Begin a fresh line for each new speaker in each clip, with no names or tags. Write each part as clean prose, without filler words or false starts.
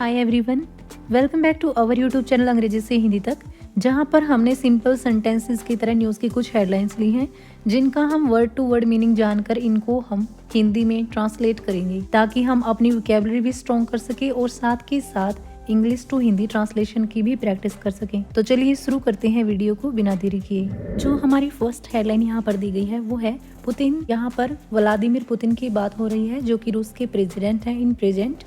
Hi everyone, welcome back to our YouTube channel Angrezi से हिंदी तक, जहां पर हमने सिंपल सेंटेंसेस की तरह न्यूज़ की कुछ हेडलाइंस ली हैं, जिनका हम वर्ड टू वर्ड मीनिंग जानकर इनको हम हिंदी में ट्रांसलेट करेंगे ताकि हम अपनी वोकैबुलरी भी स्ट्रॉन्ग कर सके और साथ के साथ इंग्लिश टू हिंदी ट्रांसलेशन की भी प्रैक्टिस कर सकें। तो चलिए शुरू करते हैं वीडियो को बिना देरी किए। जो हमारी फर्स्ट हेडलाइन यहाँ पर दी गई है वो है पुतिन। यहाँ पर व्लादिमीर पुतिन की बात हो रही है, जो कि रूस के प्रेसिडेंट हैं in present.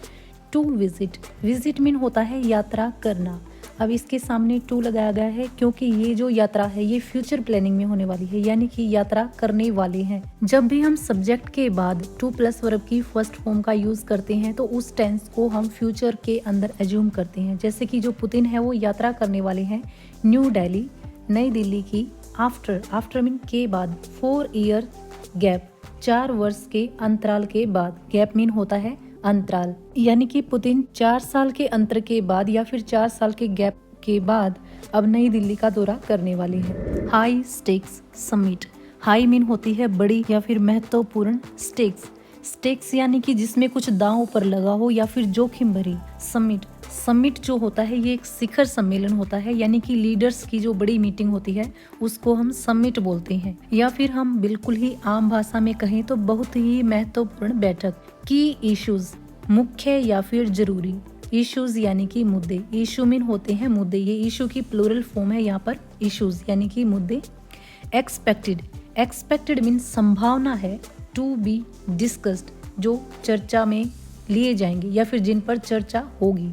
To visit, visit mean होता है यात्रा करना। अब इसके सामने टू लगाया गया है क्योंकि ये जो यात्रा है ये फ्यूचर प्लानिंग में होने वाली है, यानी कि यात्रा करने वाले हैं। जब भी हम सब्जेक्ट के बाद टू प्लस वर्ब की फर्स्ट फॉर्म का यूज करते हैं तो उस टेंस को हम फ्यूचर के अंदर एज्यूम करते हैं। जैसे कि जो पुतिन है वो यात्रा करने वाले हैं न्यू दिल्ली, नई दिल्ली की। आफ्टर, आफ्टर मीन के बाद। 4 ईयर गैप, 4 वर्ष के अंतराल के बाद। गैप मीन होता है अंतराल, यानी कि पुतिन 4 साल के अंतर के बाद या फिर 4 साल के गैप के बाद अब नई दिल्ली का दौरा करने वाले हैं। High stakes summit, high mean होती है बड़ी या फिर महत्वपूर्ण। स्टेक्स, स्टेक्स यानी कि जिसमें कुछ दांव पर लगा हो या फिर जोखिम भरी। समिट, समिट जो होता है ये एक शिखर सम्मेलन होता है, यानी कि लीडर्स की जो बड़ी मीटिंग होती है उसको हम समिट बोलते हैं। या फिर हम बिल्कुल ही आम भाषा में कहें तो बहुत ही महत्वपूर्ण बैठक। की इश्यूज, मुख्य या फिर जरूरी। इश्यूज यानी कि मुद्दे, इशू मीन होते हैं मुद्दे, ये इशू की प्लूरल फॉर्म है यहाँ पर इश्यूज यानी कि मुद्दे। एक्सपेक्टेड, एक्सपेक्टेड मीन संभावना है। टू बी डिस्कस्ड, जो चर्चा में लिए जाएंगे या फिर जिन पर चर्चा होगी।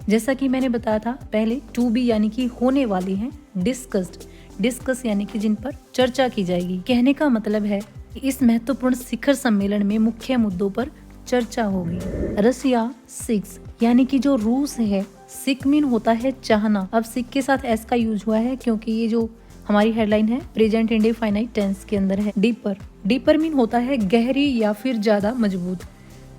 जैसा कि मैंने बताया था पहले, टू बी यानी कि होने वाले हैं। डिस्कस्ड, डिस्कस यानी कि जिन पर चर्चा की जाएगी। कहने का मतलब है इस महत्वपूर्ण शिखर सम्मेलन में मुख्य मुद्दों पर चर्चा होगी। रसिया सिक्स, यानी कि जो रूस है। सिक मीन होता है चाहना। अब सिक के साथ एस का यूज हुआ है क्योंकि ये जो हमारी हेडलाइन है प्रेजेंट इंडेफिनाइट टेंस के अंदर है। डीपर, डीपर मीन होता है गहरी या फिर ज्यादा मजबूत।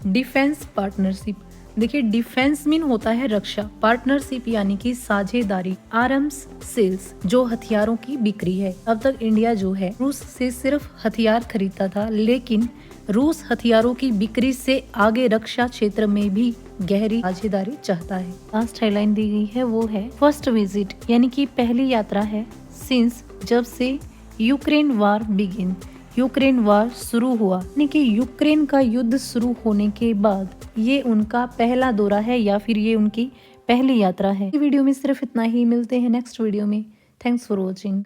डिफेंस पार्टनरशिप, देखिए डिफेंस मीन होता है रक्षा, पार्टनरशिप यानी कि साझेदारी। आर्म्स सेल्स, जो हथियारों की बिक्री है। अब तक इंडिया जो है रूस से सिर्फ हथियार खरीदता था, लेकिन रूस हथियारों की बिक्री से आगे रक्षा क्षेत्र में भी गहरी साझेदारी चाहता है। लास्ट हेडलाइन दी गई है वो है फर्स्ट विजिट, यानी कि पहली यात्रा है। सिंस, जब से यूक्रेन वार बिगिन, यूक्रेन वार शुरू हुआ, यानी कि यूक्रेन का युद्ध शुरू होने के बाद ये उनका पहला दौरा है या फिर ये उनकी पहली यात्रा है। वीडियो में सिर्फ इतना ही, मिलते हैं नेक्स्ट वीडियो में। Thanks for watching.